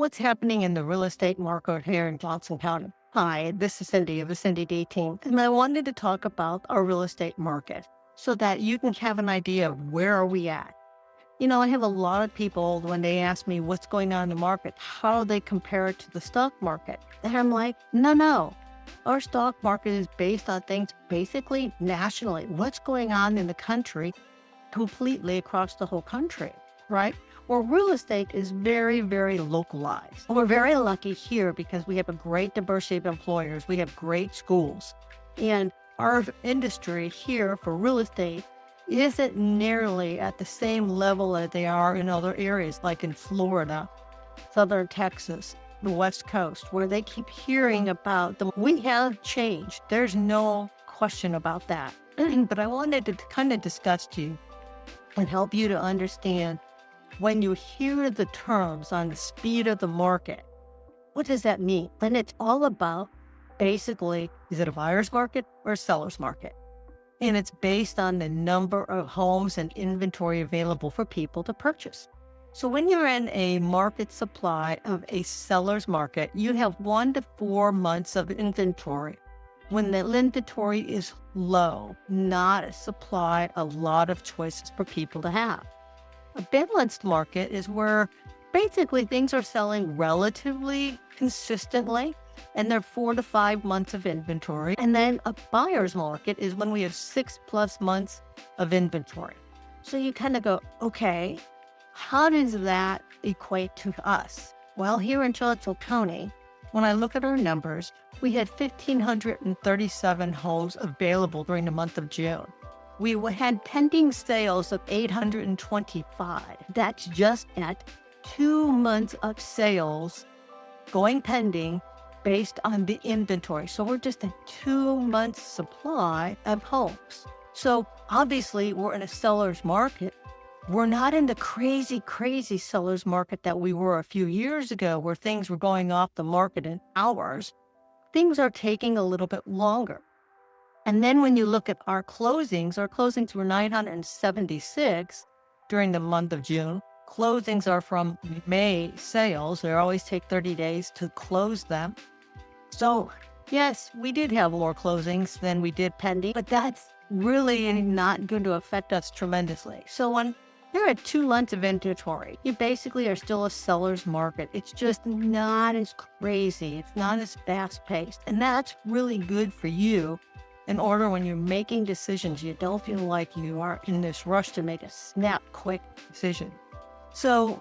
what's happening in the real estate market here in Johnson County. Hi, this is Cindy of the CindyDteam, and I wanted to talk about our real estate market so that you can have an idea of where are we at. I have a lot of people when they ask me what's going on in the market, how do they compare it to the stock market? And I'm like, no. Our stock market is based on things basically nationally. What's going on in the country completely across the whole country, right? Well, real estate is very, very localized. We're very lucky here because we have a great diversity of employers. We have great schools. And our industry here for real estate isn't nearly at the same level as they are in other areas, like in Florida, Southern Texas, the West Coast, where they keep hearing about them. We have changed. There's no question about that. But I wanted to kind of discuss to you and help you to understand when you hear the terms on the speed of the market, what does that mean? And it's all about basically, is it a buyer's market or a seller's market? And it's based on the number of homes and inventory available for people to purchase. So when you're in a market supply of a seller's market, you have 1 to 4 months of inventory. When the inventory is low, not a supply, a lot of choices for people to have. A balanced market is where basically things are selling relatively consistently, and they're 4 to 5 months of inventory. And then a buyer's market is when we have 6+ months of inventory. So you kind of go, okay, how does that equate to us? Well, here in Johnson County, when I look at our numbers, we had 1,537 homes available during the month of June. We had pending sales of 825. That's just at 2 months of sales going pending based on the inventory. So we're just at 2 months supply of homes. So obviously we're in a seller's market. We're not in the crazy seller's market that we were a few years ago where things were going off the market in hours. Things are taking a little bit longer. And then when you look at our closings were 976 during the month of June. Closings are from May sales. They always take 30 days to close them. So yes, we did have more closings than we did pending, but that's really not going to affect us tremendously. So when you're at 2 months of inventory, you basically are still a seller's market. It's just not as crazy. It's not as fast paced. And that's really good for you. In order when you're making decisions, you don't feel like you are in this rush to make a snap, quick decision. So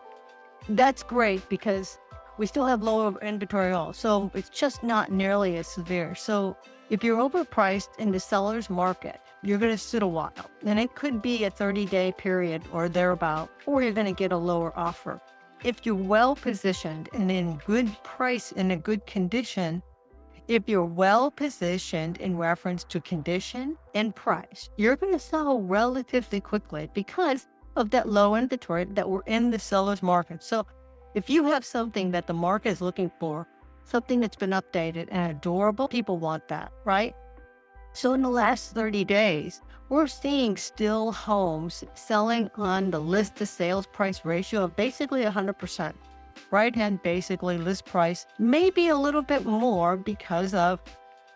that's great because we still have lower inventory so it's just not nearly as severe. So if you're overpriced in the seller's market, you're going to sit a while. And it could be a 30-day period or thereabout, or you're going to get a lower offer. If you're well positioned and in good price, in a good condition, if you're well positioned in reference to condition and price, you're going to sell relatively quickly because of that low inventory that we're in the seller's market. So if you have something that the market is looking for, something that's been updated and adorable, people want that, right? So in the last 30 days, we're seeing still homes selling on the list to sales price ratio of basically 100%. Right-hand basically list price, maybe a little bit more because of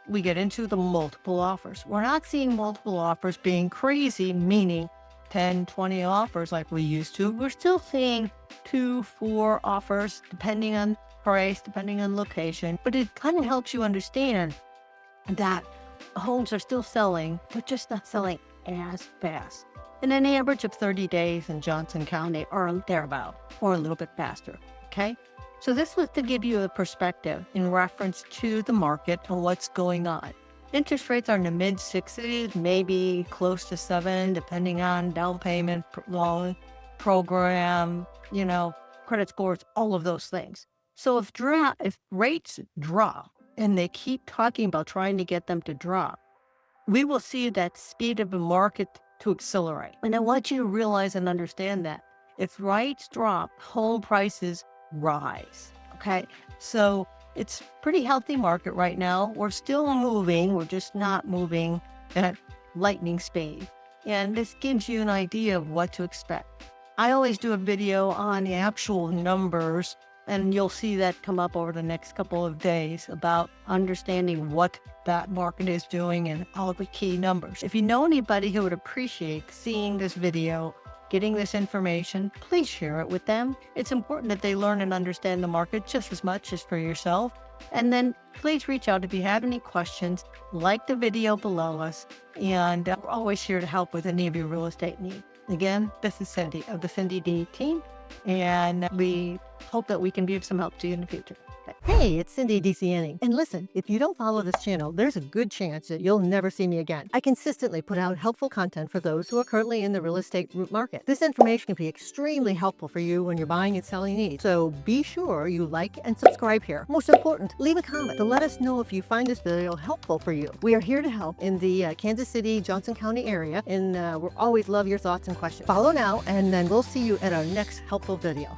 we get into the multiple offers. We're not seeing multiple offers being crazy, meaning 10, 20 offers like we used to. We're still seeing 2, 4 offers depending on price, depending on location. But it kind of helps you understand that homes are still selling, but just not selling as fast. And an average of 30 days in Johnson County or thereabout, or a little bit faster. Okay, so this was to give you a perspective in reference to the market and what's going on. Interest rates are in the mid-6s, maybe close to 7, depending on down payment, loan, program, credit scores, all of those things. So if rates drop, and they keep talking about trying to get them to drop, we will see that speed of the market to accelerate. And I want you to realize and understand that if rates drop, home prices rise. Okay, so it's pretty healthy market right now. We're still moving. We're just not moving at lightning speed. And this gives you an idea of what to expect. I always do a video on the actual numbers And you'll see that come up over the next couple of days about understanding what that market is doing and all the key numbers. If you know anybody who would appreciate seeing this video, getting this information, please share it with them. It's important that they learn and understand the market just as much as for yourself. And then please reach out if you have any questions, like the video below us, and we're always here to help with any of your real estate needs. Again, this is Cindy of the Cindy D team, and we hope that we can be of some help to you in the future. Hey, it's Cindy DiCianni. And listen, if you don't follow this channel, there's a good chance that you'll never see me again. I consistently put out helpful content for those who are currently in the real estate market. This information can be extremely helpful for you when you're buying and selling needs. So be sure you like and subscribe here. Most important, leave a comment to let us know if you find this video helpful for you. We are here to help in the Kansas City, Johnson County area, and we'll always love your thoughts and questions. Follow now, and then we'll see you at our next helpful video.